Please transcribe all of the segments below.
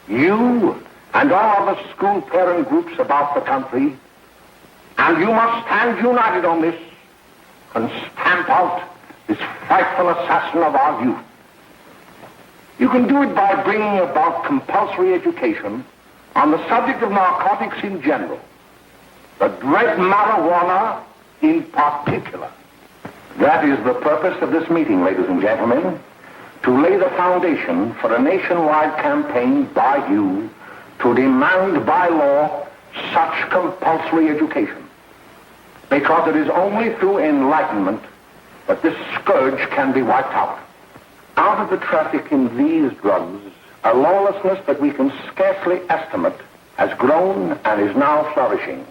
You and all the school parent groups about the country, and you must stand united on this and stamp out this frightful assassin of our youth. You can do it by bringing about compulsory education on the subject of narcotics in general, the dread marijuana in particular. That is the purpose of this meeting, ladies and gentlemen, to lay the foundation for a nationwide campaign by you to demand by law such compulsory education. Because it is only through enlightenment that this scourge can be wiped out. Out of the traffic in these drugs, a lawlessness that we can scarcely estimate has grown and is now flourishing.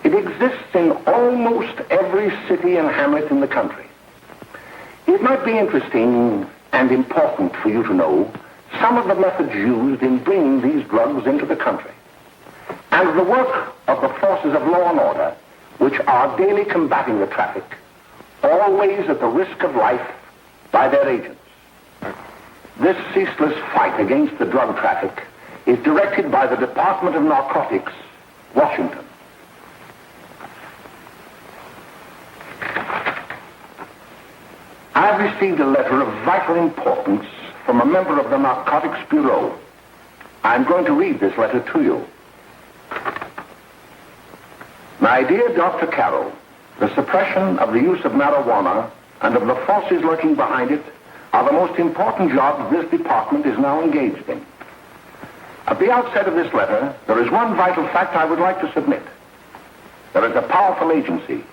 It exists in almost every city and hamlet in the country. It might be interesting and important for you to know some of the methods used in bringing these drugs into the country, and the work of the forces of law and order, which are daily combating the traffic, always at the risk of life, by their agents. This ceaseless fight against the drug traffic is directed by the Department of Narcotics, Washington. I've received a letter of vital importance from a member of the Narcotics Bureau. I'm going to read this letter to you. My dear Dr. Carroll, the suppression of the use of marijuana and of the forces lurking behind it are the most important jobs this department is now engaged in. At the outset of this letter, there is one vital fact I would like to submit. There is a powerful agency.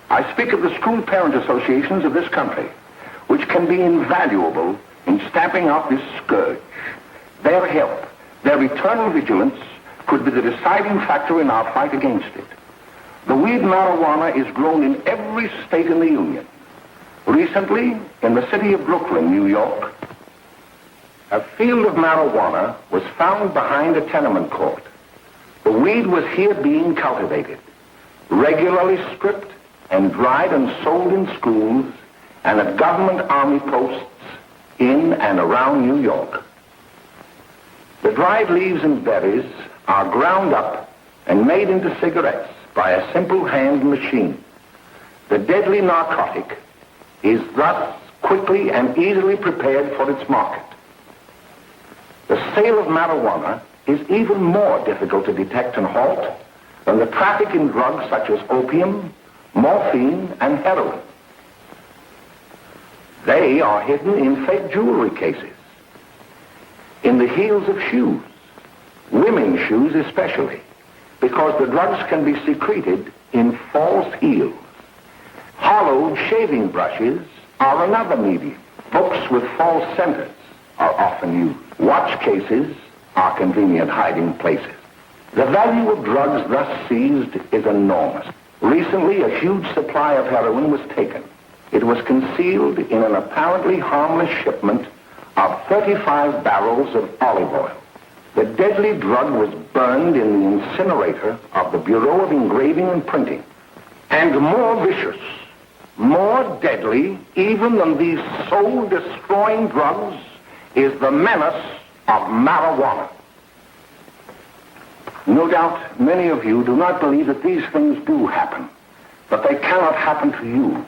I speak of the school parent associations of this country, which can be invaluable in stamping out this scourge. Their help, their eternal vigilance, could be the deciding factor in our fight against it. The weed marijuana is grown in every state in the Union. Recently, in the city of Brooklyn, New York, a field of marijuana was found behind a tenement court. The weed was here being cultivated, regularly stripped and dried and sold in schools and at government army posts in and around New York. The dried leaves and berries are ground up and made into cigarettes by a simple hand machine. The deadly narcotic is thus quickly and easily prepared for its market. The sale of marijuana is even more difficult to detect and halt than the traffic in drugs such as opium, morphine, and heroin. They are hidden in fake jewelry cases, in the heels of shoes, women's shoes especially, because the drugs can be secreted in false heels. Hollowed shaving brushes are another medium. Books with false centers are often used. Watch cases are convenient hiding places. The value of drugs thus seized is enormous. Recently, a huge supply of heroin was taken. It was concealed in an apparently harmless shipment of 35 barrels of olive oil. The deadly drug was burned in the incinerator of the Bureau of Engraving and Printing. And more vicious, more deadly, even than these soul-destroying drugs, is the menace of marijuana. No doubt many of you do not believe that these things do happen, but they cannot happen to you.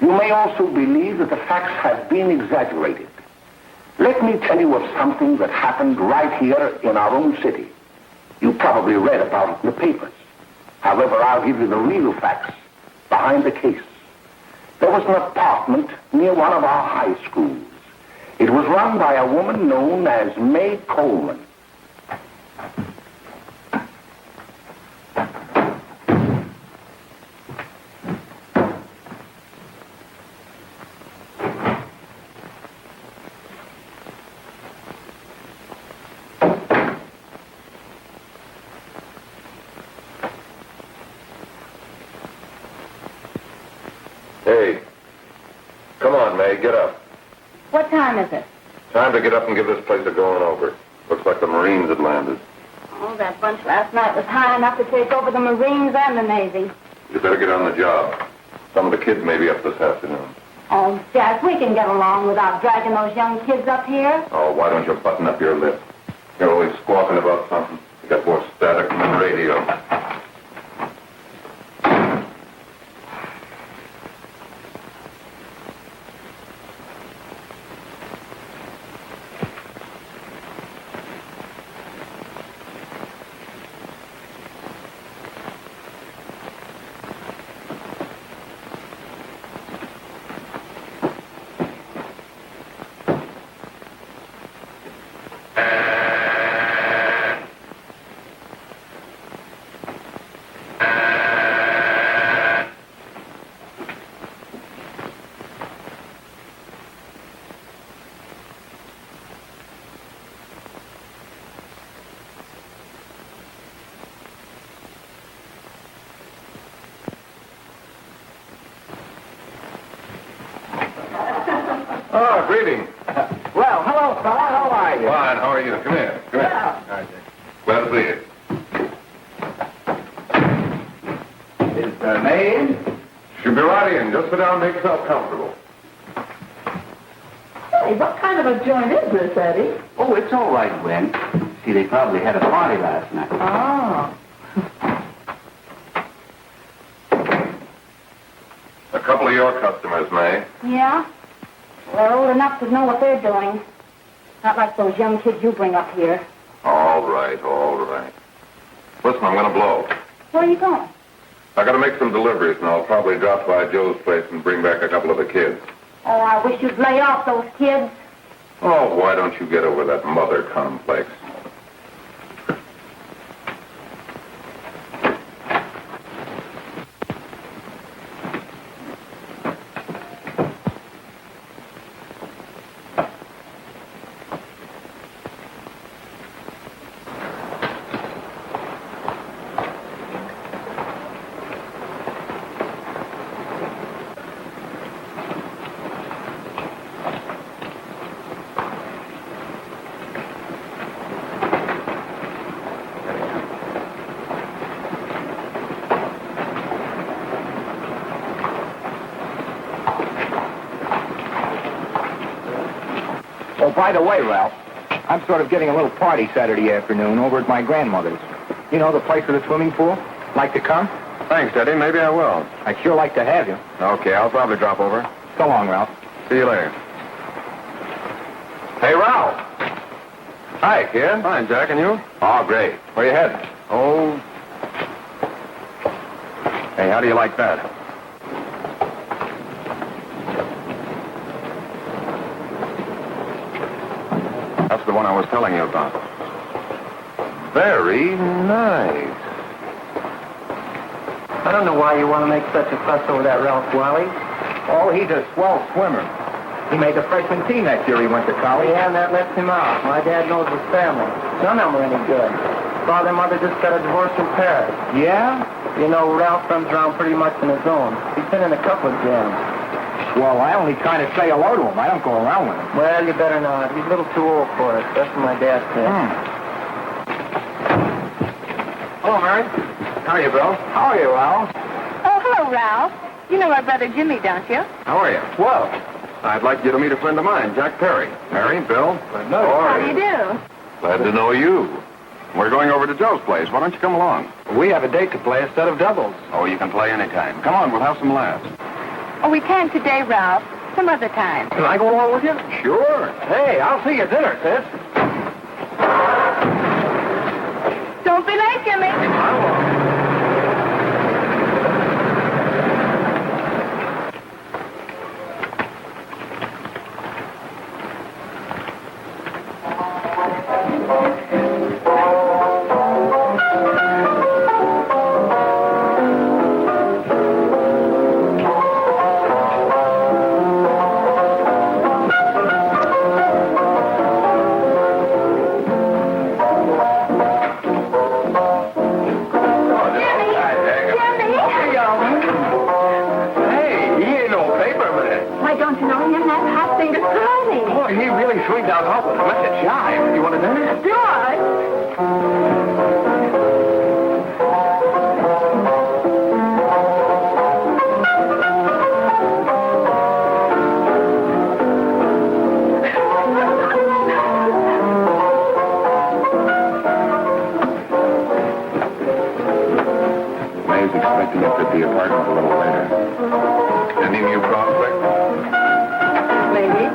You may also believe that the facts have been exaggerated. Let me tell you of something that happened right here in our own city. You probably read about it in the papers. However, I'll give you the real facts behind the case. There was an apartment near one of our high schools. It was run by a woman known as May Coleman. Hey, come on, May, get up. What time is it? Time to get up and give this place a going over. Looks like the Marines had landed. Oh, that bunch last night was high enough to take over the Marines and the Navy. You better get on the job. Some of the kids may be up this afternoon. Oh, Jack, we can get along without dragging those young kids up here. Oh, why don't you button up your lip? You're always squawking mind about something. You got more static from the radio. Oh, greetings. Well, hello, fella. How are you? Fine, how are you? Come here. Come here. Yeah. All right, glad to see you. Is there maid? Should be right in. Just sit down and make yourself comfortable. Hey, what kind of a joint is this, Eddie? Oh, it's all right, Gwen. See, they probably had a party last night. Oh. A couple of your customers, May. Yeah? They're old enough to know what they're doing. Not like those young kids you bring up here. All right, all right. Listen, I'm going to blow. Where are you going? I got to make some deliveries, and I'll probably drop by Joe's place and bring back a couple of the kids. Oh, I wish you'd lay off those kids. Oh, why don't you get over that mother complex? Oh, by the way, Ralph, I'm sort of getting a little party Saturday afternoon over at my grandmother's. You know, the place with the swimming pool? Like to come? Thanks, Eddie. Maybe I will. I'd sure like to have you. Okay, I'll probably drop over. So long, Ralph. See you later. Hey, Ralph. Hi, kid. Fine, Jack, and you? Oh, great. Where you heading? Oh. Hey, how do you like that? That's the one I was telling you about. Very nice. I don't know why you want to make such a fuss over that Ralph Wally. Oh, he's a swell swimmer. He made the freshman team that year he went to college. Yeah, and that lets him out. My dad knows his family. None of them are any good. Father and mother just got a divorce in Paris. Yeah? You know, Ralph runs around pretty much on his own. He's been in a couple of jams. Well, I only kind of say hello to him. I don't go around with him. Well, you better not. He's a little too old for it. That's what my dad said. Hello, Mary. How are you, Bill? How are you, Ralph? Oh, hello, Ralph. You know our brother Jimmy, don't you? How are you? Well, I'd like you to meet a friend of mine, Jack Perry. Mary, Bill. How do you do? Glad to know you. We're going over to Joe's place. Why don't you come along? we have a date to play instead of doubles. Oh, you can play anytime. Come on, we'll have some laughs. Oh, we can't today, Ralph. Some other time. Can I go along with you? Sure. Hey, I'll see you at dinner, sis. Don't be late, Jimmy. I won't. Look at the apartment a little later. Any new prospects? Maybe.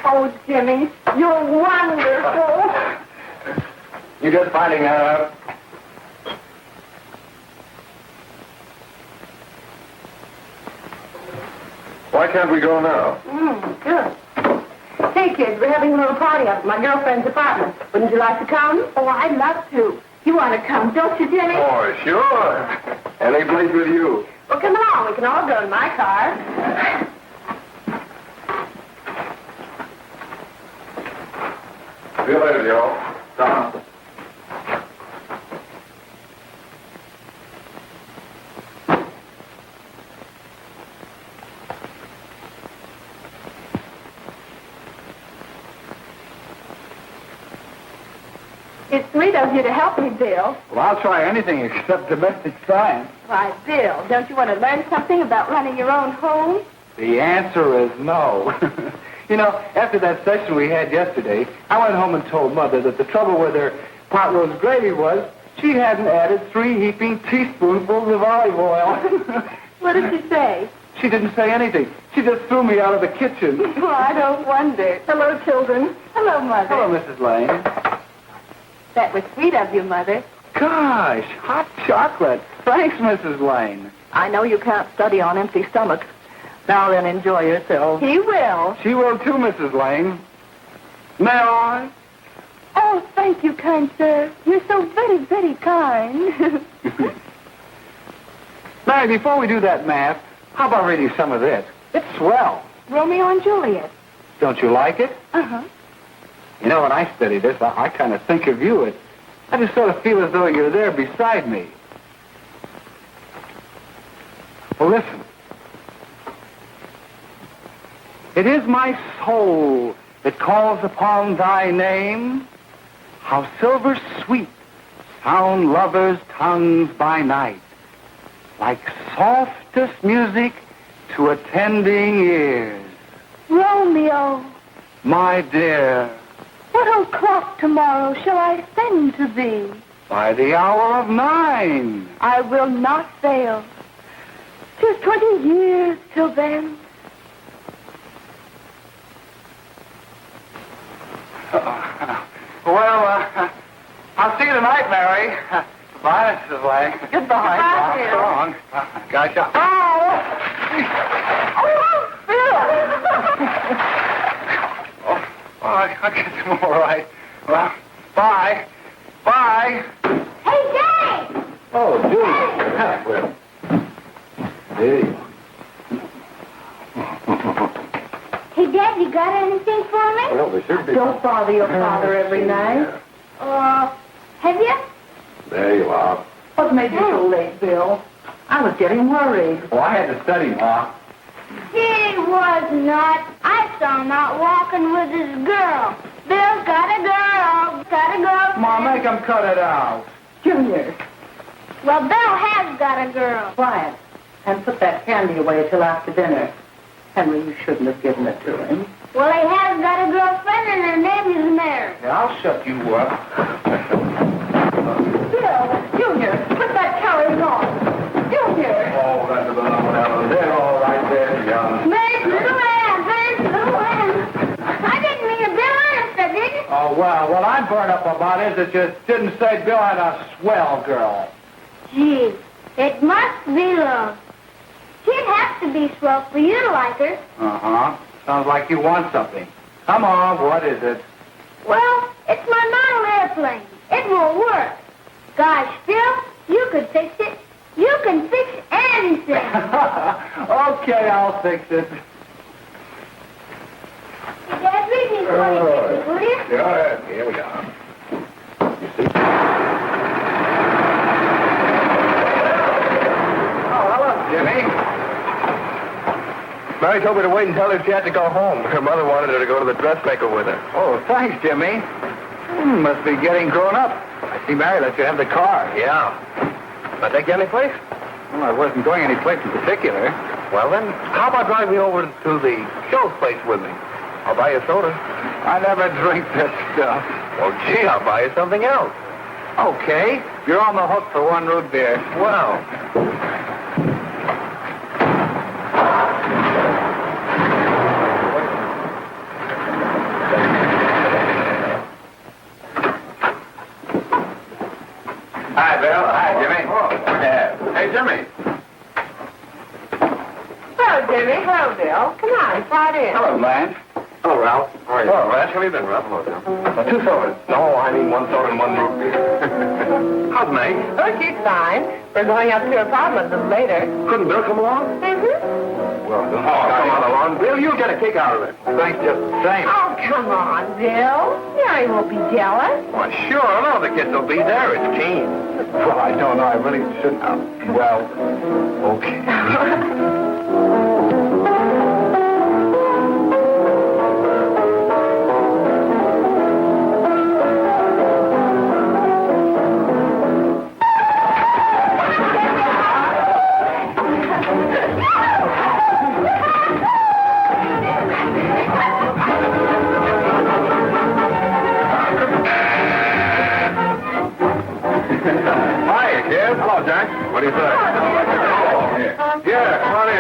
Oh, Jimmy, you're wonderful. You just finding that out? Why can't we go now? Good. Hey, kids, we're having a little party up at my girlfriend's apartment. Wouldn't you like to come? Oh, I'd love to. You want to come, don't you, Jimmy? Oh, sure. Any place with you. Well, come along. We can all go in my car. See you later, Joe. Tom. It's sweet of you to help me, Bill. Well, I'll try anything except domestic science. Why, Bill, don't you want to learn something about running your own home? The answer is no. You know, after that session we had yesterday, I went home and told Mother that the trouble with her pot roast gravy was she hadn't added 3 heaping teaspoonfuls of olive oil. What did she say? She didn't say anything. She just threw me out of the kitchen. Well, I don't wonder. Hello, children. Hello, Mother. Hello, Mrs. Lane. That was sweet of you, Mother. Gosh, hot chocolate. Thanks, Mrs. Lane. I know you can't study on empty stomachs. Now then, enjoy yourself. He will. She will too, Mrs. Lane. May I? Oh, thank you, kind sir. You're so very, very kind. Mary, before we do that math, how about reading some of this? It's swell. Romeo and Juliet. Don't you like it? Uh-huh. You know, when I study this, I kind of think of you. I just sort of feel as though you're there beside me. Well, listen. It is my soul that calls upon thy name. How silver sweet sound lovers' tongues by night, like softest music to attending ears. Romeo, My dear, what o'clock tomorrow shall I send to thee? by the hour of 9. I will not fail. 'Tis 20 years till then. Well, I'll see you tonight, Mary. Goodbye, Mrs. Lang. Goodbye, Bill. So long. Gotcha. Oh, Bill! Oh, I'll get them all right. Well, bye. Bye. Hey, Jay! Oh, Julie. Well, there you Hey, Dad, you got anything for me? Well, there should be. Don't bother your father every night. Have you? There you are. What made you so late, Bill? I was getting worried. Oh, I had to study, Ma. He was not. I saw him out walking with his girl. Bill's got a girl. Got a girl. Ma, make him cut it out. Junior, Well, Bill has got a girl. quiet. And put that candy away till after dinner. Henry, you shouldn't have given it to him. Well, he has got a girlfriend and her name is Mary. Yeah, I'll shut you up. Bill, Junior, put that carriage on. Junior! Oh, that's about whatever. They're all right there, young. Mary's little Ann. Mary's little Ann. I didn't mean to Bill honest, I didn't. Oh, well, what I'm burned up about is it just didn't say Bill had a swell girl. Gee, it must be love. She'd have to be swell for you to like her. Uh-huh. Sounds like you want something. Come on, what is it? Well, it's my model airplane. It won't work. Gosh, Phil, you could fix it. You can fix anything. Okay, I'll fix it. Dad, read me for you, will you? Yeah, here we are. You see? Oh, hello, Jimmy. Mary told me to wait and tell her she had to go home. Her mother wanted her to go to the dressmaker with her. Oh, thanks, Jimmy. Must be getting grown up. I see Mary let you have the car. Yeah. I take you any place? Well, I wasn't going any place in particular. Well, then, how about driving me over to the show place with me? I'll buy you a soda. I never drink that stuff. Well, gee, I'll buy you something else. Okay, you're on the hook for one root beer. Well. Hi, Bill. Hi, Jimmy. Hey, Jimmy. Hello, Jimmy. Hello, Bill. Come on, slide in. Hello, Blanche. Hello, Ralph. How are you? Hello, Ralph. How have you been, Ralph? Hello, Jim. 2 sodas. No, I mean 1 soda and 1 root beer. How's Meg? Oh, she's fine. We're going up to her apartment a little later. Couldn't Bill come along? Mm-hmm. Well, come on along. Bill, you'll get a kick out of it. Thanks just the same. Oh, come on, Bill. Mary won't be jealous. Well, sure. All the kids will be there. It's Keen. Well, I don't know. I really shouldn't. Well, okay. Hiya, kid. Hello, Jack. What do you say? Yeah, come on in.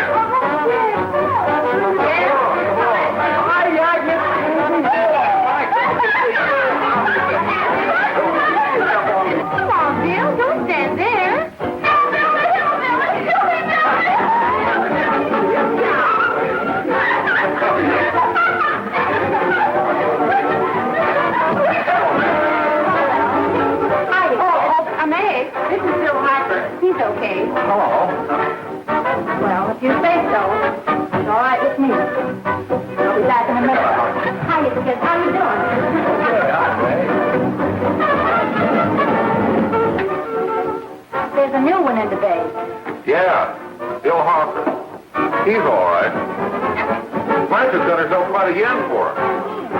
Come on, Bill. Don't stand there. This is Bill Harper. He's okay. Hello. Well, if you say so, it's all right with me. I'll be back in a minute. Hi, kids. How you doing? There's a new one in the bay. Yeah, Bill Harper. He's all right. Blanche's got herself quite a yen for her.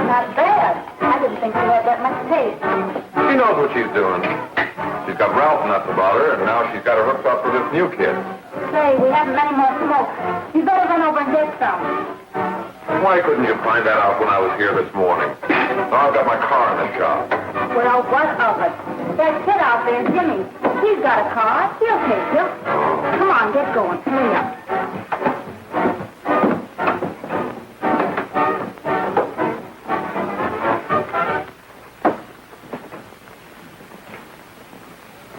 Not bad. I didn't think she had that much taste. She knows what she's doing. She's got Ralph nuts about her, and now she's got her hooked up for this new kid. Say, we haven't any more smoke. You better run over and get some. Why couldn't you find that out when I was here this morning? Now I've got my car in the shop. Well, what of it? That kid out there, Jimmy. He's got a car. He'll take you. Come on, get going. Hurry up.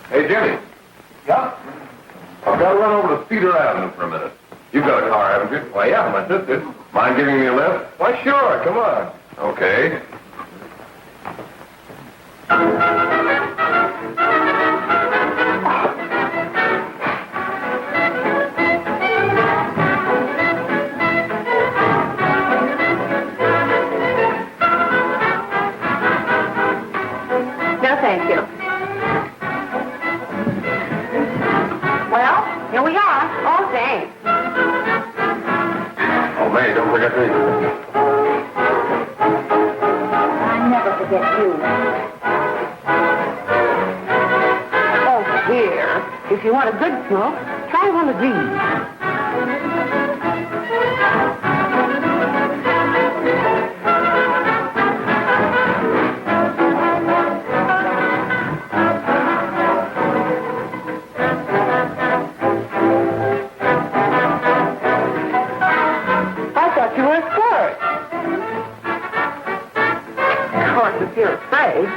Hey, Jimmy. Yeah? I've got to run over to Cedar Avenue for a minute. You've got a car, haven't you? Why, yeah, my sister. Mind giving me a lift? Why, sure. Come on. Okay. No, thank you. Well, here we are. Oh, thanks. Oh, May, don't forget me. I never forget you. Oh, here. If you want a good smoke, try one of these. If you're afraid.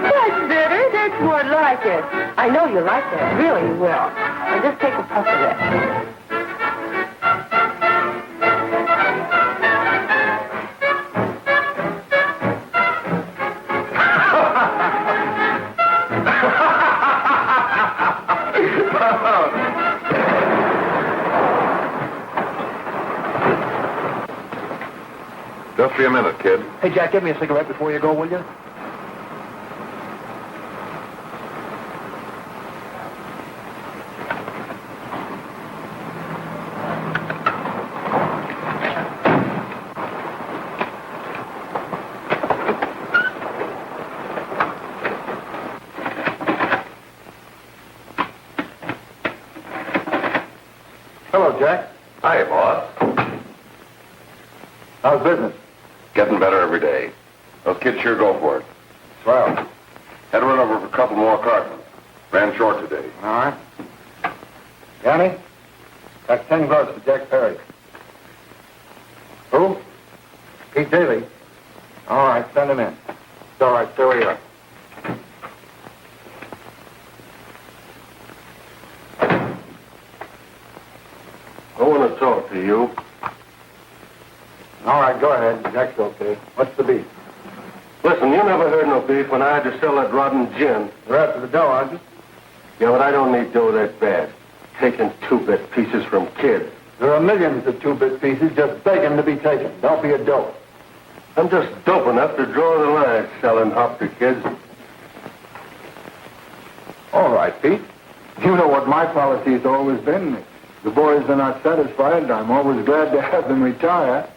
That's better. That's more like like it. I know you like it. Really, you will. Now just take a puff of it. Just be a minute, kid. Hey, Jack, give me a cigarette before you go, will you? Hello, Jack. Hi, boss. How's business? Getting better every day. Those kids sure go for it. Swell. Had to run over for a couple more cartons. Ran short today. All right. Johnny, got 10 gross for Jack Perry. Who? Pete Daly. All right, send him in. It's all right, stay where you are. I want to talk to you. All right, go ahead. Jack's okay. What's the beef? Listen, you never heard no beef when I had to sell that rotten gin. You're after the dough, aren't you? Yeah, but I don't need dough that bad. Taking two-bit pieces from kids. There are millions of two-bit pieces just begging to be taken. Don't be a dope. I'm just dope enough to draw the line selling hop to kids. All right, Pete. You know what my policy's always been. If the boys are not satisfied, I'm always glad to have them retire.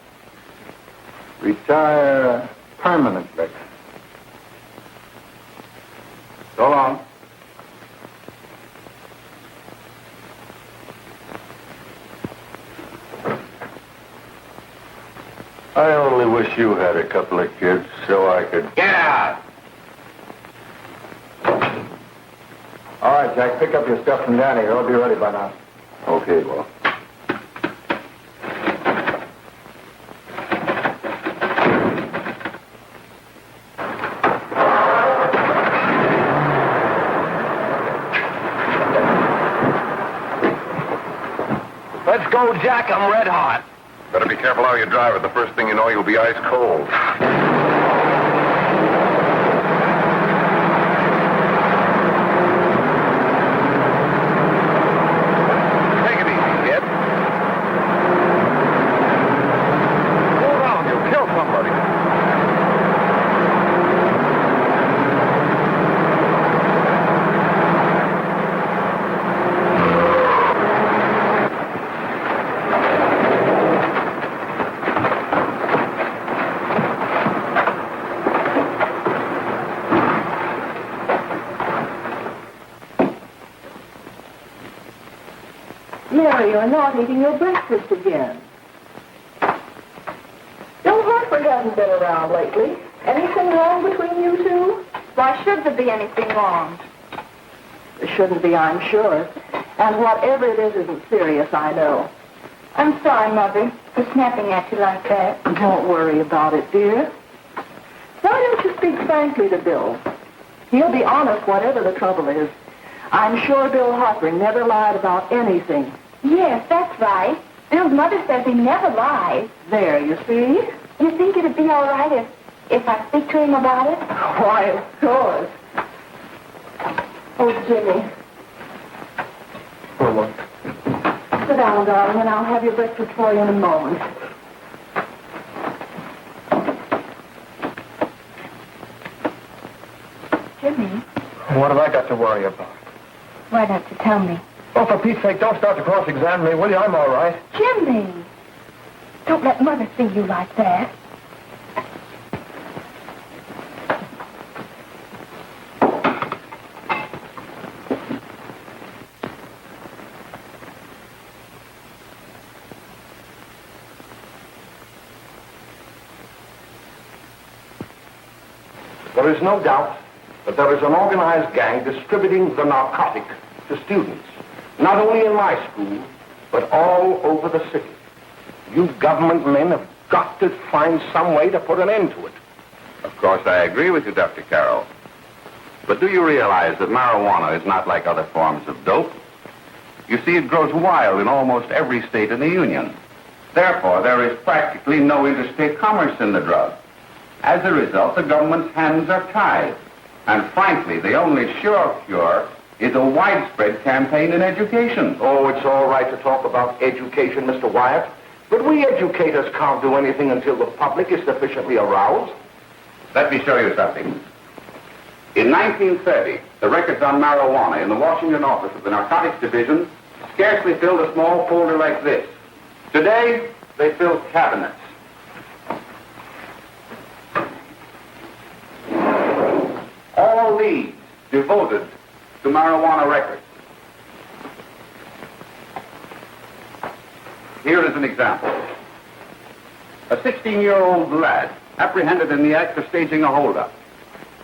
Retire permanently. So long. I only wish you had a couple of kids so I could... Get out! All right, Jack, pick up your stuff from Danny. It'll be ready by now. Okay, well. Let's go, Jack. I'm red hot. Better be careful how you drive it. The first thing you know, you'll be ice cold. Take it easy, kid. Go around, you'll kill somebody. Mary, you're not eating your breakfast again. Bill Hartford hasn't been around lately. Anything wrong between you two? Why should there be anything wrong? There shouldn't be, I'm sure. And whatever it is isn't serious, I know. I'm sorry, Mother, for snapping at you like that. Don't worry about it, dear. Why don't you speak frankly to Bill? He'll be honest whatever the trouble is. I'm sure Bill Hartford never lied about anything. Yes, that's right. Bill's mother says he never lies. There, you see? You think it'd be all right if I speak to him about it? Why, of course. Oh, Jimmy. For what? Sit down, darling, and I'll have your breakfast for you in a moment. Jimmy, What have I got to worry about? why don't you tell me? Oh, for Pete's sake, don't start to cross-examine me, will you? I'm all right. Jimmy! Don't let Mother see you like that. There is no doubt that there is an organized gang distributing the narcotic to students, not only in my school, but all over the city. You government men have got to find some way to put an end to it. Of course, I agree with you, Dr. Carroll. But do you realize that marijuana is not like other forms of dope? You see, it grows wild in almost every state in the Union. Therefore, there is practically no interstate commerce in the drug. As a result, the government's hands are tied. And frankly, the only sure cure is a widespread campaign in education. Oh, it's all right to talk about education, Mr. Wyatt. But we educators can't do anything until the public is sufficiently aroused. Let me show you something. In 1930, the records on marijuana in the Washington office of the Narcotics Division scarcely filled a small folder like this. Today, they fill cabinets. All these devoted to marijuana records. Here is an example. A 16-year-old lad apprehended in the act of staging a holdup.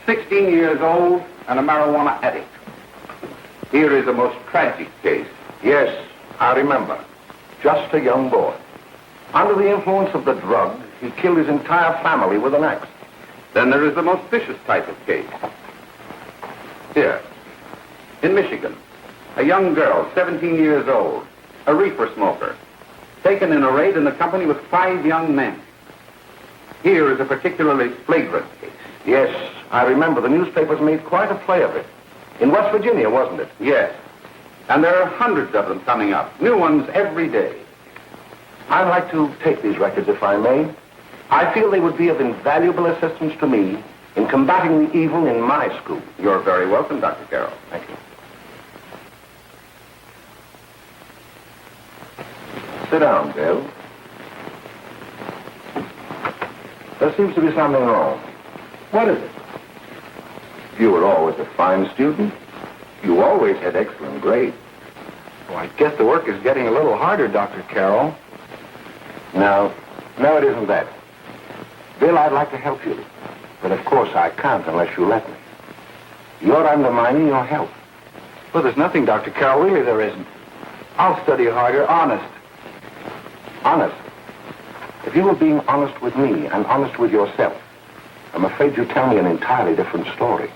16 years old and a marijuana addict. Here is a most tragic case. Yes, I remember. Just a young boy. Under the influence of the drug, he killed his entire family with an axe. Then there is the most vicious type of case. Here, in Michigan, a young girl, 17 years old, a reefer smoker, taken in a raid in the company with 5 young men. Here is a particularly flagrant case. Yes, I remember. The newspapers made quite a play of it. In West Virginia, wasn't it? Yes. And there are hundreds of them coming up, new ones every day. I'd like to take these records, if I may. I feel they would be of invaluable assistance to me in combating the evil in my school. You're very welcome, Dr. Carroll. Thank you. Sit down, Bill. There seems to be something wrong. What is it? You were always a fine student. You always had excellent grades. Well, I guess the work is getting a little harder, Dr. Carroll. No, it isn't that. Bill, I'd like to help you. But of course I can't unless you let me. You're undermining your health. Well, there's nothing, Dr. Carroll. Really, there isn't. I'll study harder, honest. Honest? If you were being honest with me and honest with yourself, I'm afraid you'd tell me an entirely different story.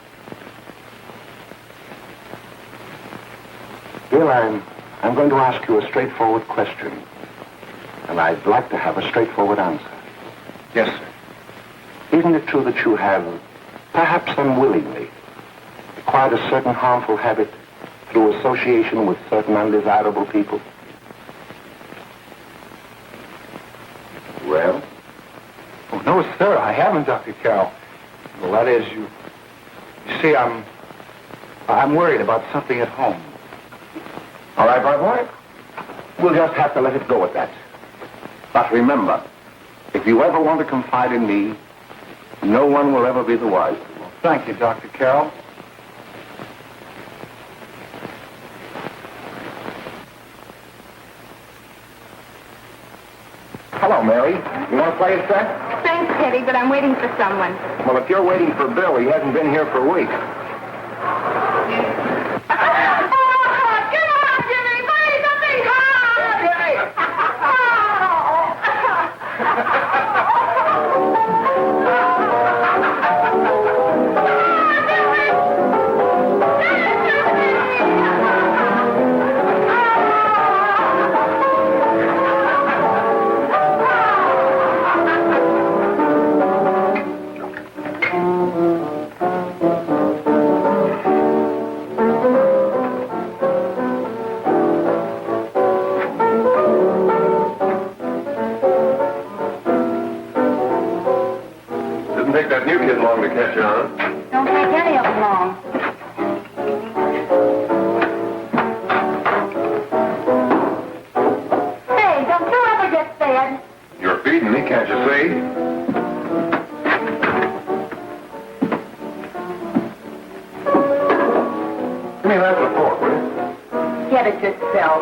Bill, I'm going to ask you a straightforward question. And I'd like to have a straightforward answer. Yes, sir. Isn't it true that you have, perhaps unwillingly, acquired a certain harmful habit through association with certain undesirable people? Well? Oh, no, sir, I haven't, Dr. Carroll. Well, that is, you see, I'm worried about something at home. All right, my boy. We'll just have to let it go at that. But remember, if you ever want to confide in me, no one will ever be the wiser. Well, thank you, Dr. Carroll. Hello, Mary. You want to play a set? Thanks, Teddy, but I'm waiting for someone. Well, if you're waiting for Bill, he hasn't been here for weeks. Didn't take that new kid long to catch on. Don't take any of them long. Hey, don't you ever get fed? You're feeding me, can't you see? Give me that with a fork, will you? Get it yourself.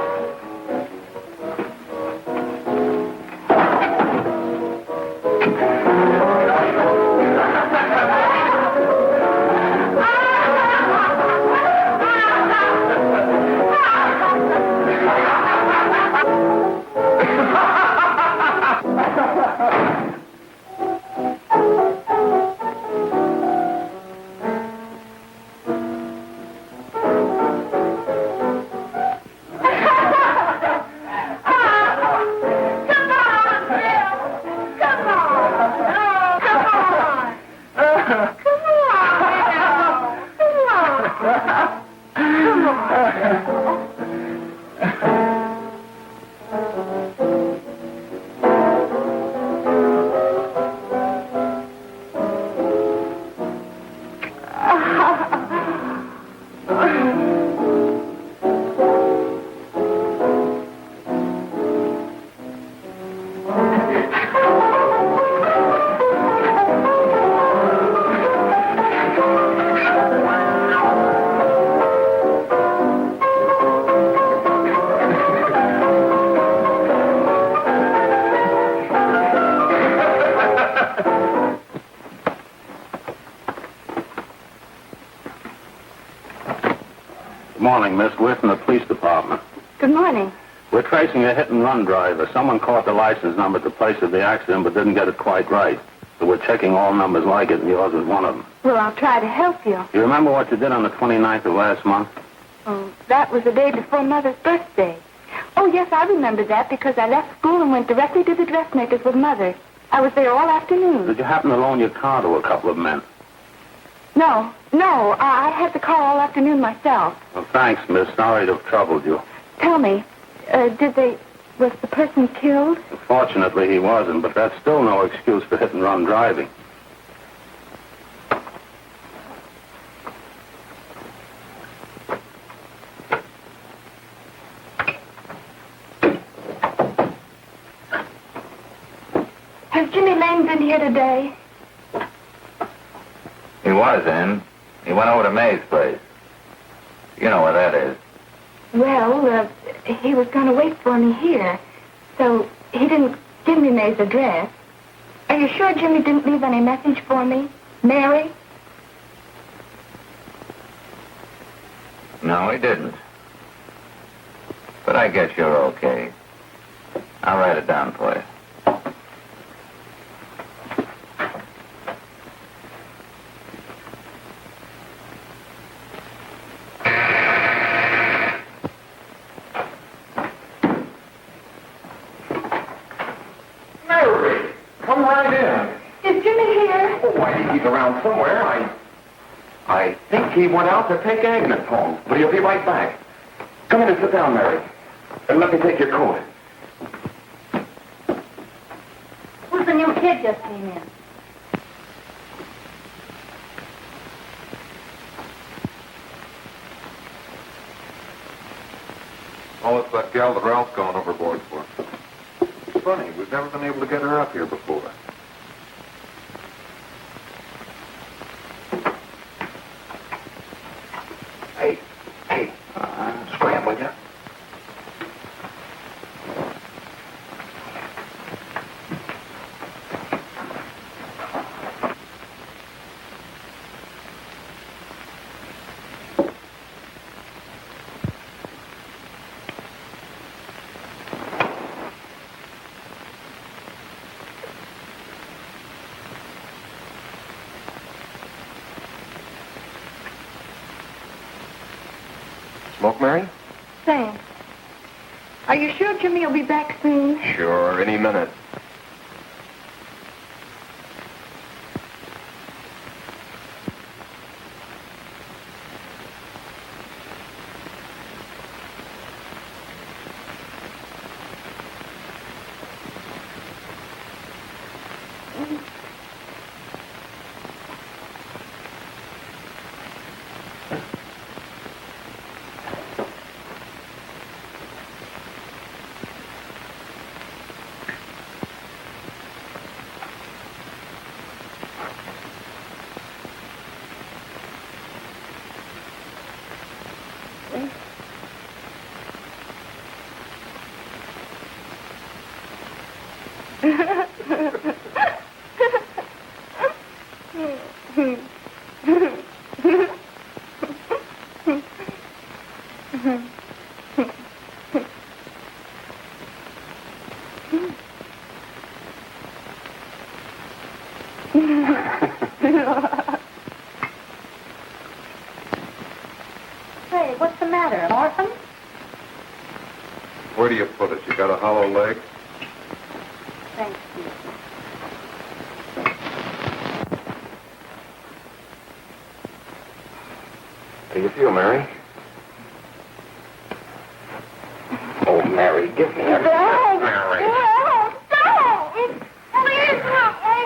Good morning, Miss. We're from the police department. Good morning. We're tracing a hit-and-run driver. Someone caught the license number at the place of the accident but didn't get it quite right. So we're checking all numbers like it, and yours is one of them. Well, I'll try to help you. You remember what you did on the 29th of last month? Oh, that was the day before Mother's birthday. Oh, yes, I remember that because I left school and went directly to the dressmaker's with Mother. I was there all afternoon. Did you happen to loan your car to a couple of men? No, I had the car all afternoon myself. Well, thanks, miss. Sorry to have troubled you. Tell me, was the person killed? Fortunately, he wasn't, but that's still no excuse for hit-and-run driving. Has Jimmy Lane been here today? He was in. He went over to May's place. You know where that is. Well, he was going to wait for me here, so he didn't give me May's address. Are you sure Jimmy didn't leave any message for me? Mary? No, he didn't. But I guess you're okay. I'll write it down for you. Mary, come right in. Is Jimmy here? Oh, why, he's around somewhere. I think he went out to take Agnes home, but he'll be right back. Come in and sit down, Mary. And let me take your coat. Who's the new kid just came in? Oh, it's that gal that Ralph's gone overboard for. It's funny, we've never been able to get her up here before. Hey, scram, will ya? Smoke, Mary? Thanks. Are you sure Jimmy will be back soon? Sure, any minute. Say, what's the matter, an orphan? Where do you put it? You got a hollow leg? Thanks, Steve. How do you feel, Mary? Oh, Mary, give me a... Mary. Please help me.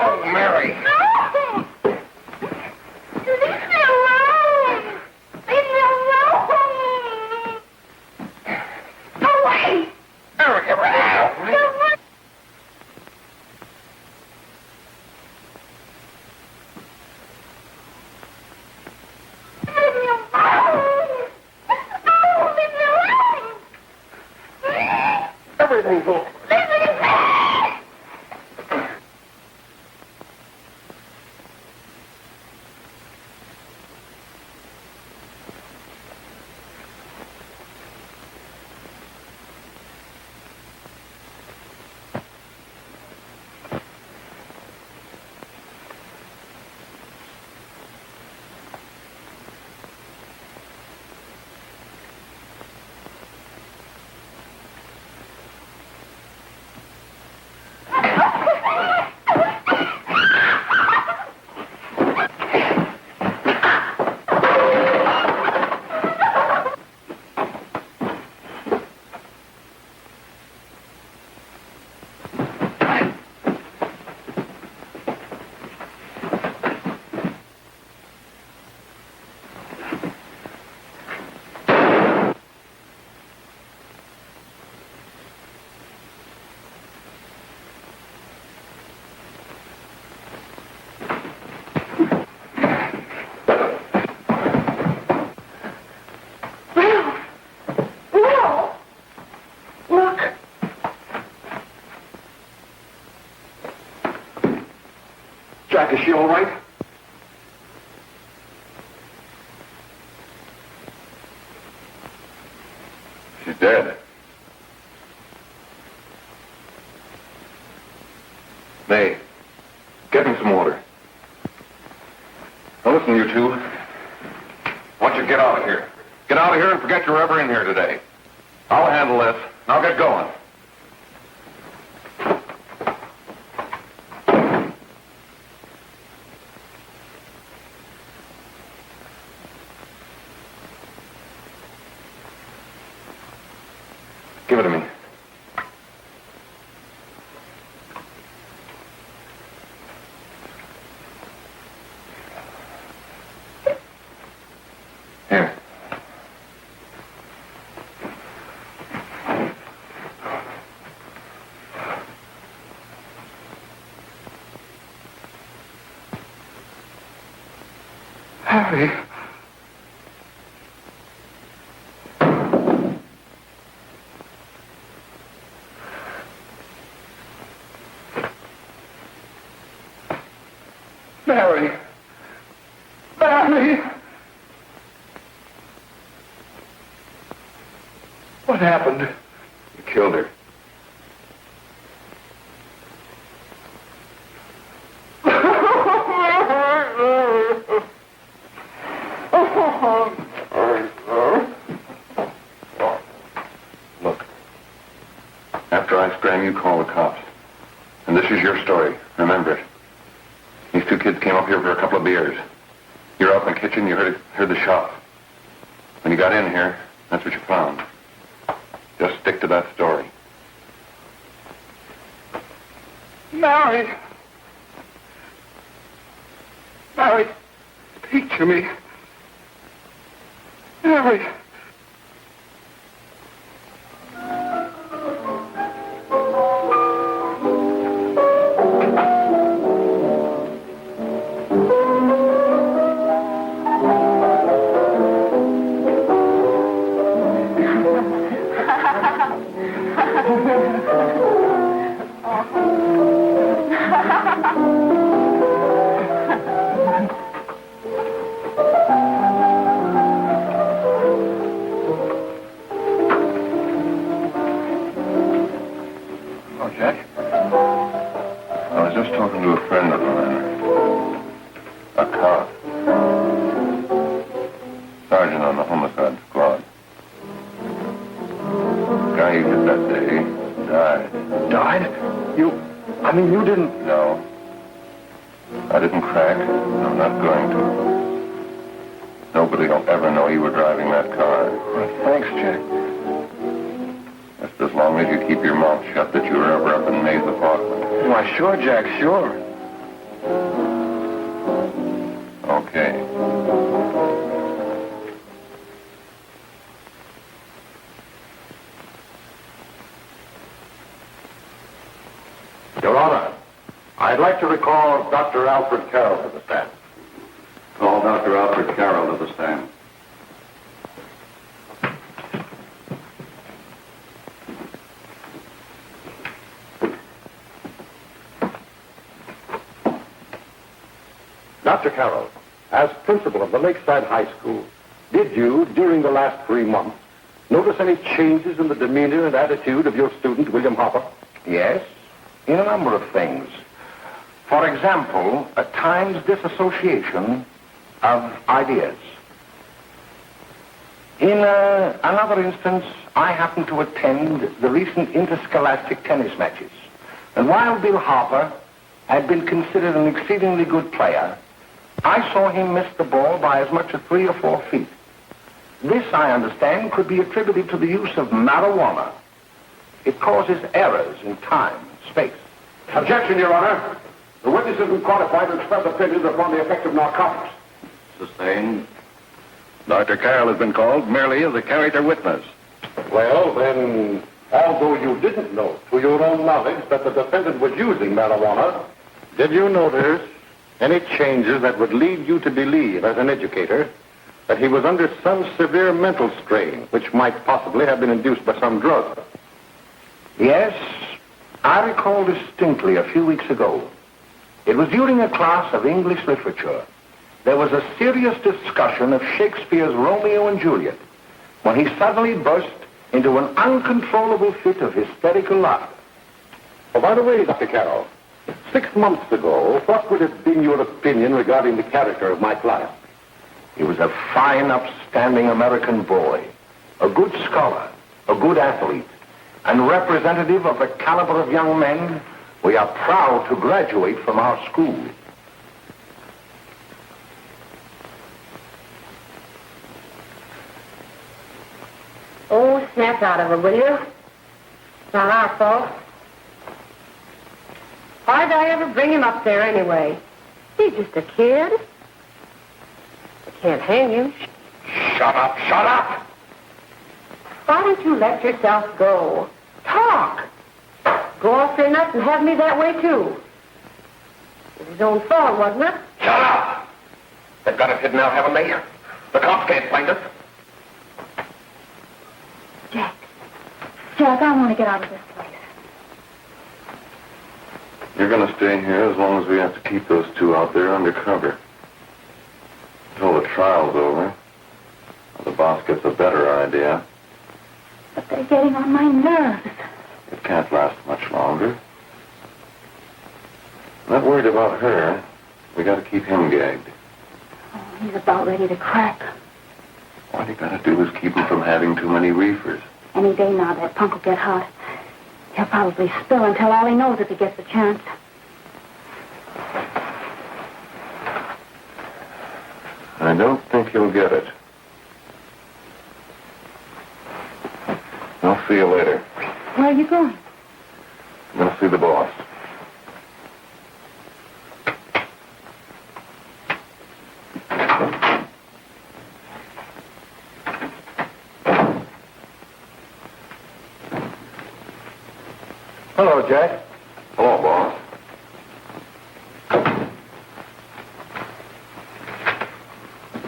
Oh, Mary. Leave me alone. Leave me alone. Away. Mary, get out. Leave me alone. Oh, leave me alone. Everything's all... Leave me alone. Jack, is she all right? She's dead. May, get me some water. Now listen, you two. I want you to get out of here. Get out of here and forget you're ever in here today. I'll handle this. Now get going. Give it to me. Here. Harry. Mary. Mary. What happened? You killed her. Look, after I scram, you call the cops. And this is your story. Remember it. These two kids came up here for a couple of beers. You're out in the kitchen, you heard the shot. When you got in here, that's what you found. Just stick to that story. Mary! Mary, speak to me. Mary! Talking to a friend of mine. A cop. Sergeant on the homicide squad. The guy you hit that day died. Died? You didn't... No. I didn't crack. I'm not going to. Nobody will ever know you were driving that car. Well, thanks, Jack. Just as long as you keep your mouth shut that you were ever up in May's apartment. Why, sure, Jack, sure. Okay. Your Honor, I'd like to recall Dr. Alfred Carroll to the stand. Call Dr. Alfred Carroll to the stand. Dr. Carroll, as principal of the Lakeside High School, did you, during the last 3 months, notice any changes in the demeanor and attitude of your student, William Hopper? Yes, in a number of things. For example, at times disassociation of ideas. In another instance, I happened to attend the recent interscholastic tennis matches. And while Bill Harper had been considered an exceedingly good player, I saw him miss the ball by as much as 3 or 4 feet. This, I understand, could be attributed to the use of marijuana. It causes errors in time and space. Objection, Your Honor. The witness isn't qualified to express opinions upon the effect of narcotics. Sustained. Dr. Carroll has been called merely as a character witness. Well, then, although you didn't know to your own knowledge that the defendant was using marijuana, did you notice any changes that would lead you to believe, as an educator, that he was under some severe mental strain, which might possibly have been induced by some drug? Yes, I recall distinctly a few weeks ago. It was during a class of English literature. There was a serious discussion of Shakespeare's Romeo and Juliet, when he suddenly burst into an uncontrollable fit of hysterical laughter. Oh, by the way, Dr. Carroll, 6 months ago, what would have been your opinion regarding the character of my client? He was a fine, upstanding American boy, a good scholar, a good athlete, and representative of the caliber of young men we are proud to graduate from our school. Oh, snap out of it, will you? It's not our fault. Why'd I ever bring him up there anyway? He's just a kid. I can't hang him. Shut up, shut up! Why don't you let yourself go? Talk. Go off your nuts and have me that way, too. It was his own fault, wasn't it? Shut up! They've got us hidden out, haven't they? The cops can't find us. Jack, I want to get out of this place. You're going to stay here as long as we have to keep those two out there undercover. Until the trial's over. The boss gets a better idea. But they're getting on my nerves. It can't last much longer. Not worried about her. We got to keep him gagged. Oh, he's about ready to crack. All you got to do is keep him from having too many reefers. Any day now, that punk will get hot. He'll probably spill and tell all he knows if he gets the chance. I don't think he'll get it. I'll see you later. Where are you going? I'm going to see the boss. Hello, Jack. Hello, boss.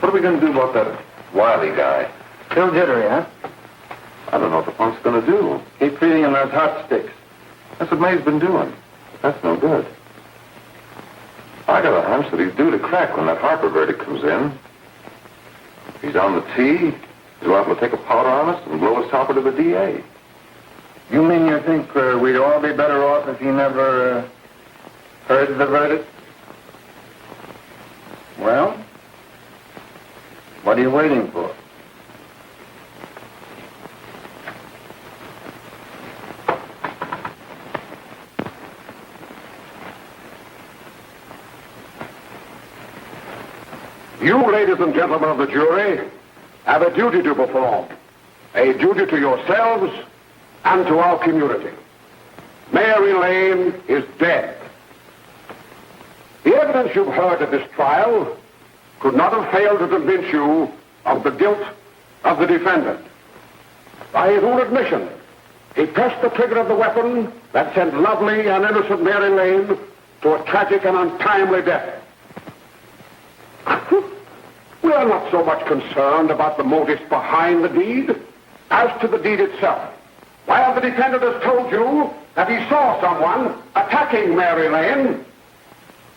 What are we going to do about that Wiley guy? Still jittery, huh? I don't know what the punk's going to do. Keep feeding him those hot sticks. That's what May's been doing. That's no good. I got a hunch that he's due to crack when that Harper verdict comes in. If he's on the tee, he's liable to take a powder on us and blow his topper to the DA. You mean you think we'd all be better off if he never heard the verdict? Well, what are you waiting for? You ladies and gentlemen of the jury, have a duty to perform. A duty to yourselves and to our community. Mary Lane is dead. The evidence you've heard at this trial could not have failed to convince you of the guilt of the defendant. By his own admission, he pressed the trigger of the weapon that sent lovely and innocent Mary Lane to a tragic and untimely death. We are not so much concerned about the motives behind the deed as to the deed itself. While the defendant has told you that he saw someone attacking Mary Lane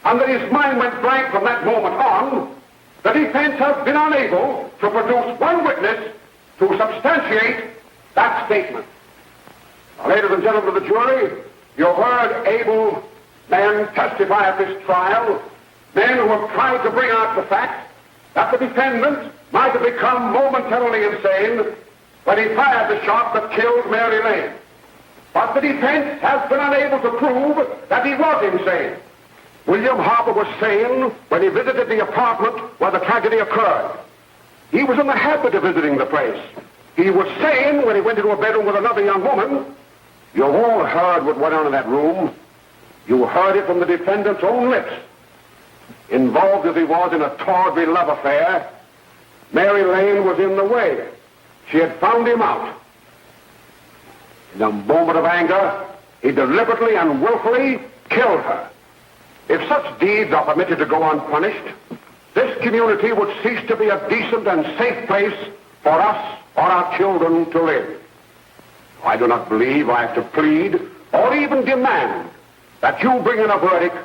and that his mind went blank from that moment on, the defense has been unable to produce one witness to substantiate that statement. Now, ladies and gentlemen of the jury, you've heard able men testify at this trial, men who have tried to bring out the fact that the defendant might have become momentarily insane when he fired the shot that killed Mary Lane. But the defense has been unable to prove that he was insane. William Harper was sane when he visited the apartment where the tragedy occurred. He was in the habit of visiting the place. He was sane when he went into a bedroom with another young woman. You've all heard what went on in that room. You heard it from the defendant's own lips. Involved as he was in a tawdry love affair, Mary Lane was in the way. She had found him out. In a moment of anger, he deliberately and willfully killed her. If such deeds are permitted to go unpunished, this community would cease to be a decent and safe place for us or our children to live. I do not believe I have to plead or even demand that you bring in a verdict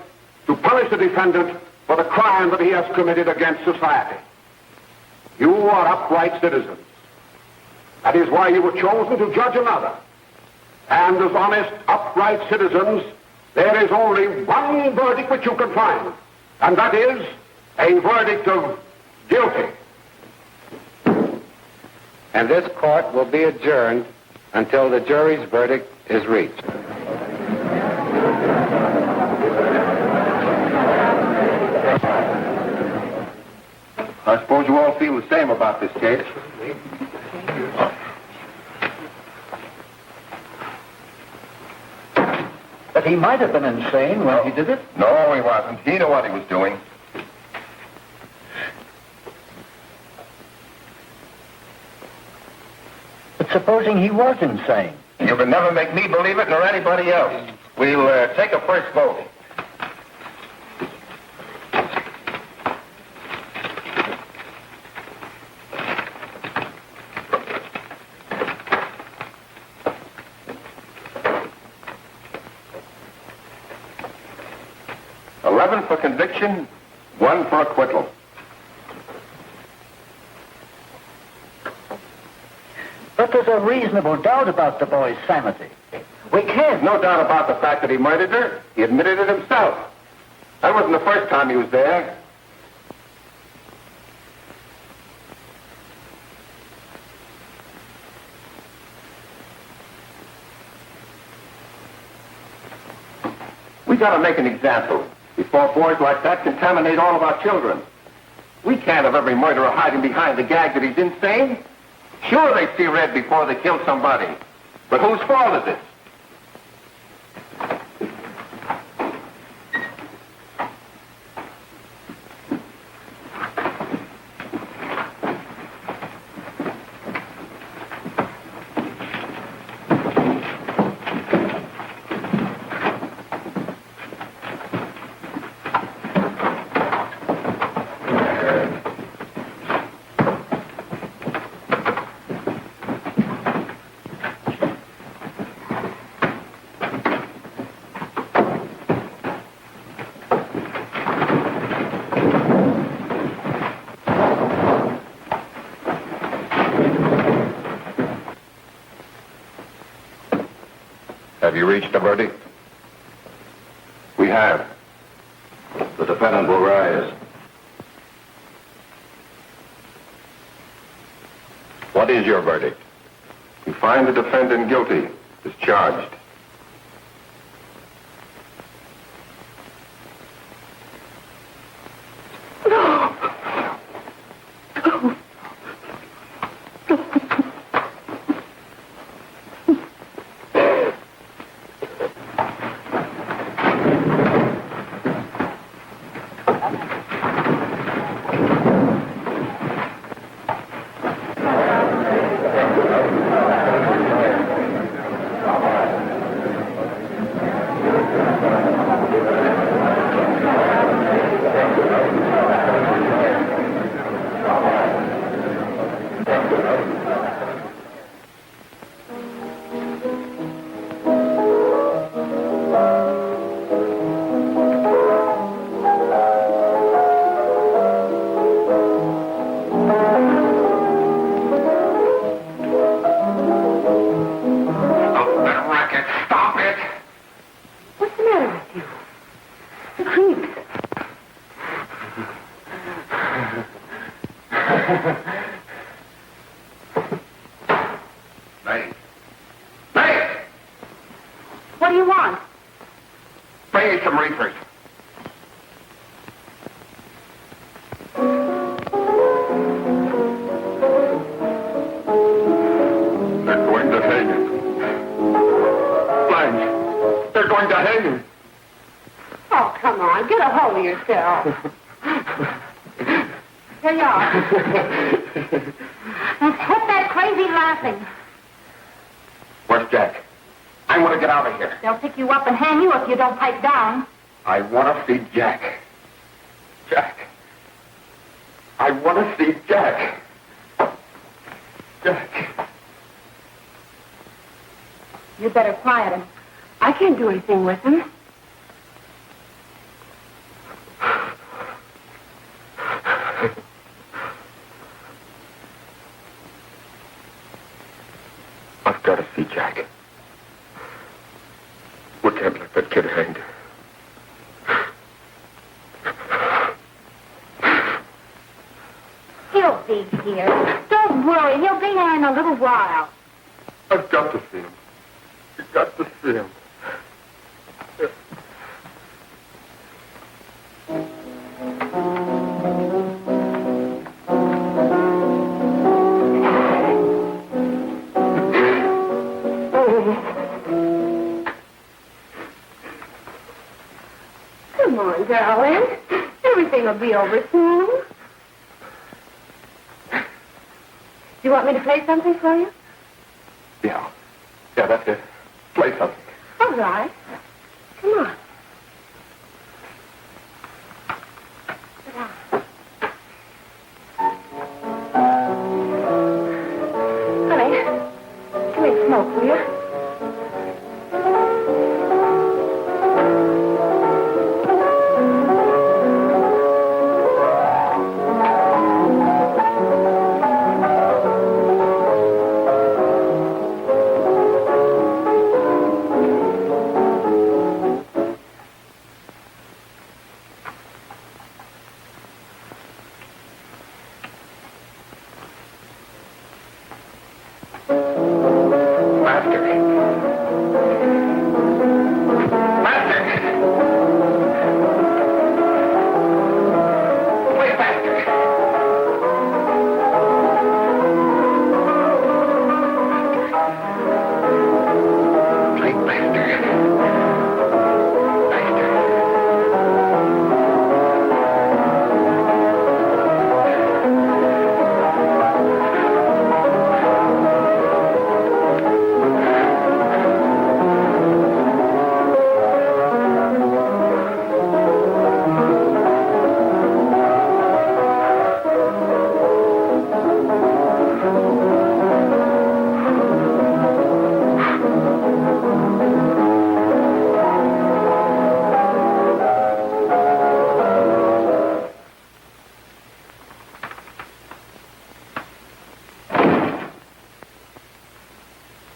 to punish the defendant for the crime that he has committed against society. You are upright citizens. That is why you were chosen to judge another. And as honest, upright citizens, there is only one verdict which you can find, and that is a verdict of guilty. And this court will be adjourned until the jury's verdict is reached. I suppose you all feel the same about this case. But he might have been insane when he did it. No, he wasn't. He knew what he was doing. But supposing he was insane? You can never make me believe it nor anybody else. We'll take a first vote. For conviction, 1 for acquittal. But there's a reasonable doubt about the boy's sanity. We can't. No doubt about the fact that he murdered her. He admitted it himself. That wasn't the first time he was there. We gotta make an example before boys like that contaminate all of our children. We can't have every murderer hiding behind the gag that he's insane. Sure, they see red before they kill somebody. But whose fault is it? Have you reached a verdict? We have. The defendant will rise. What is your verdict? We find the defendant guilty, as charged. Face them, reefers. They're going to hang him. Blanche, they're going to hang him. Oh, come on. Get a hold of yourself. Here you are. Now, quit that crazy laughing. Where's Jack? I want to get out of here. They'll pick you up and hang you if you don't pipe down. I want to see Jack. Jack. I want to see Jack. Jack. You better quiet him. I can't do anything with him. I've got to see Jack. We can't let that kid hang. He'll be here. Don't worry. He'll be here in a little while. I've got to see him. You've got to see him. Come on, darling. Everything will be over soon. Do you want me to play something for you? Yeah, that's it. Play something. All right. Come on. Sit down. Honey, give me a smoke, will you?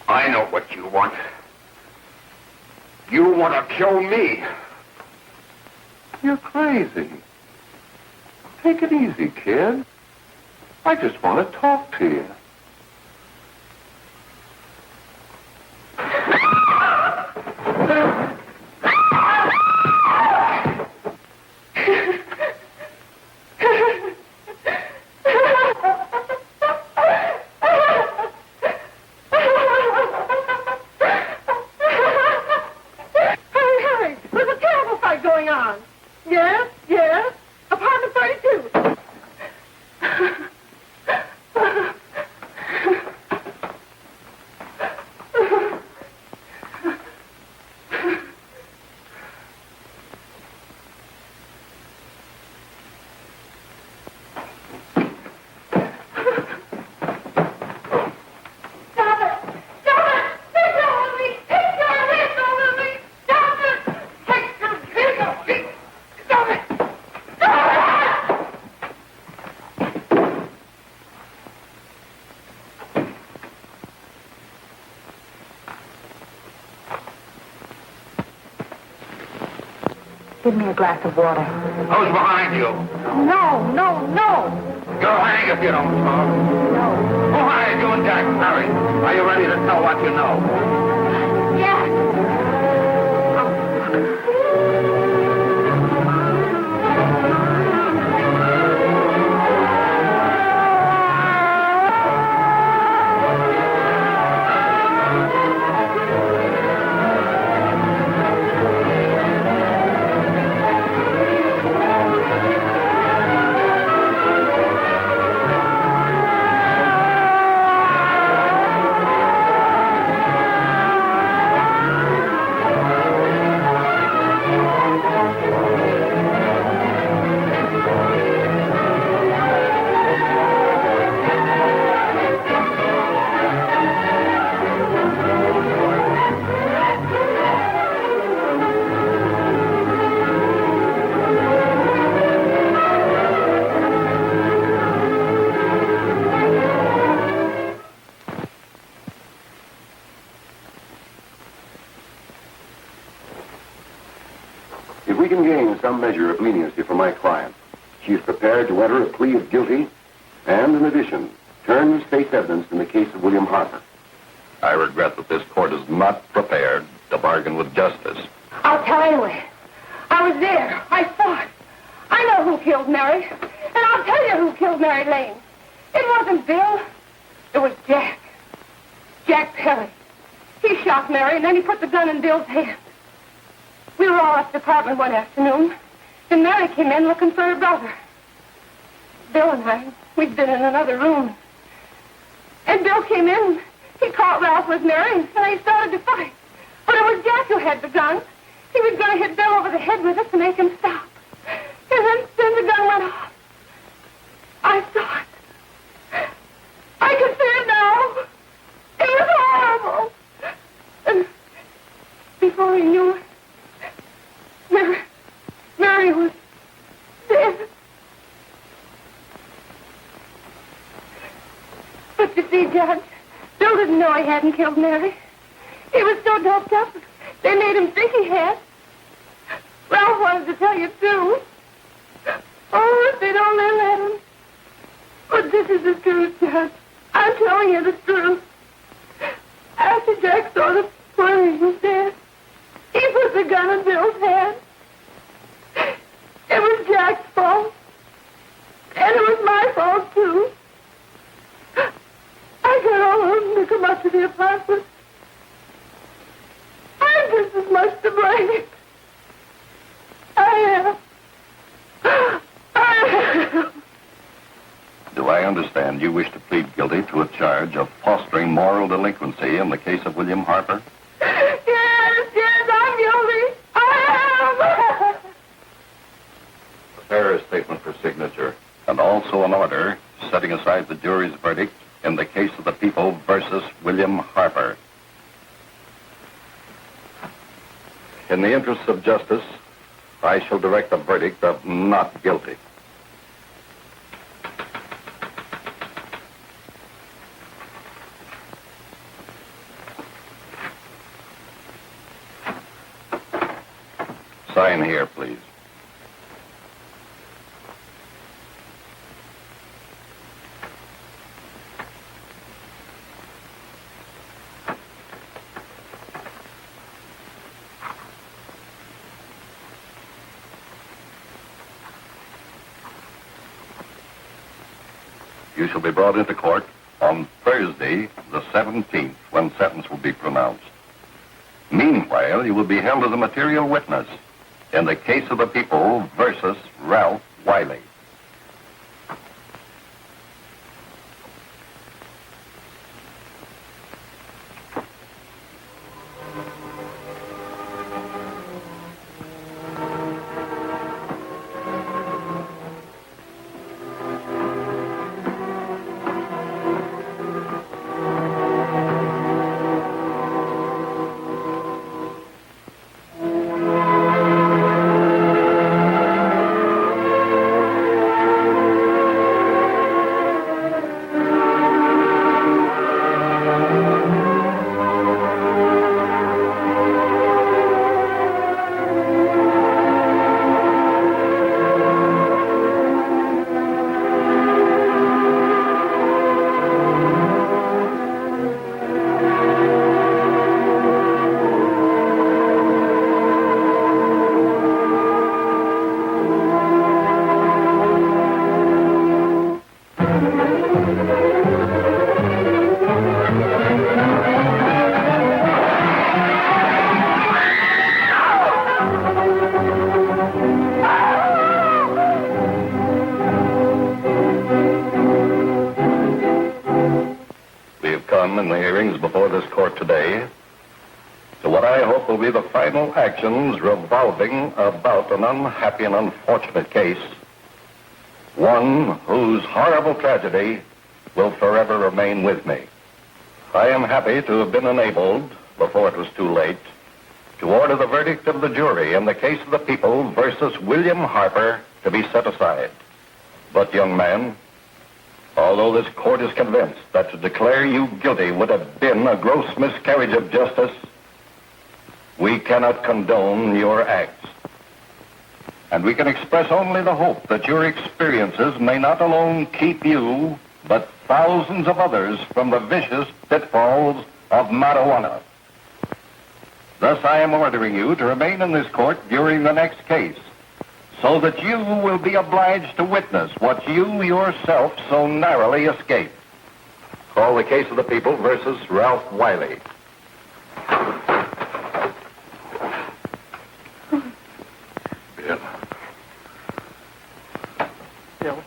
I know what you want. You want to kill me. You're crazy. Take it easy, kid. I just want to talk to you. Give me a glass of water. Who's behind you? No, no, no. You'll hang if you don't talk. No. Who hired you and Jack? Hurry. Are you ready to tell what you know? Yes. some measure of leniency for my client. She is prepared to enter a plea of guilty and, in addition, turn the state's evidence in the case of William Harper. I regret that this court is not prepared to bargain with justice. I'll tell anyway. I was there. I saw it. I know who killed Mary. And I'll tell you who killed Mary Lane. It wasn't Bill. It was Jack. Jack Perry. He shot Mary, and then he put the gun in Bill's hand. We were all at the apartment one afternoon, and Mary came in looking for her brother. Bill and I, we'd been in another room. And Bill came in. He caught Ralph with Mary, and they started to fight. But it was Jack who had the gun. He was going to hit Bill over the head with it to make him stop. And then the gun went off. I saw it. I can see it now. It was horrible. And before he knew it, Mary was dead. But you see, Judge, Bill didn't know he hadn't killed Mary. He was so doped up, they made him think he had. Ralph wanted to tell you, too. Oh, if they'd only let him. But this is the truth, Judge. I'm telling you the truth. After Jack saw the poor he was dead, he put the gun in Bill's hand. It was Jack's fault. And it was my fault, too. I got all of them to come up to the apartment. I'm just as much to blame. I am. Do I understand you wish to plead guilty to a charge of fostering moral delinquency in the case of William Harper? Yes, I'm guilty. I am. Prepare a statement for signature, and also an order setting aside the jury's verdict in the case of the people versus William Harper. In the interests of justice, I shall direct a verdict of not guilty. Sign here, please. You shall be brought into court on Thursday, the 17th, when sentence will be pronounced. Meanwhile, you will be held as a material witness in the case of the people versus Ralph Wiley. In the hearings before this court today to what I hope will be the final actions revolving about an unhappy and unfortunate case, one whose horrible tragedy will forever remain with me. I am happy to have been enabled, before it was too late, to order the verdict of the jury in the case of the people versus William Harper to be set aside. But, young man, although this court is convinced that to declare you guilty would have been a gross miscarriage of justice, we cannot condone your acts. and we can express only the hope that your experiences may not alone keep you, but thousands of others from the vicious pitfalls of marijuana. Thus, I am ordering you to remain in this court during the next case, so that you will be obliged to witness what you yourself so narrowly escaped. Call the case of the people versus Ralph Wiley. Bill. Bill.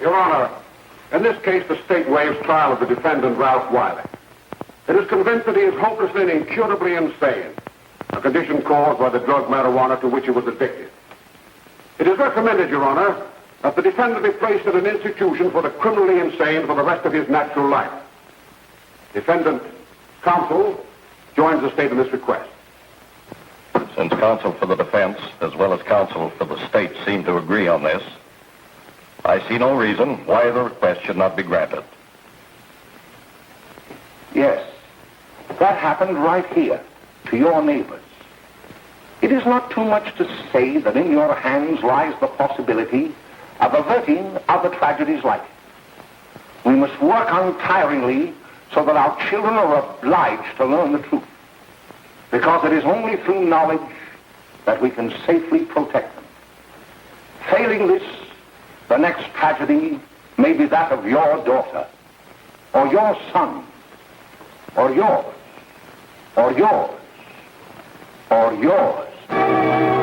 Your Honor, in this case, the state waives trial of the defendant, Ralph Wiley. It is convinced that he is hopelessly and incurably insane, a condition caused by the drug marijuana to which he was addicted. It is recommended, Your Honor, that the defendant be placed in an institution for the criminally insane for the rest of his natural life. Defendant counsel joins the state in this request. Since counsel for the defense, as well as counsel for the state, seem to agree on this, I see no reason why the request should not be granted. Yes, that happened right here, to your neighbors. It is not too much to say that in your hands lies the possibility of averting other tragedies like it. We must work untiringly so that our children are obliged to learn the truth, because it is only through knowledge that we can safely protect them. Failing this, the next tragedy may be that of your daughter, or your son, or yours, or yours, or yours.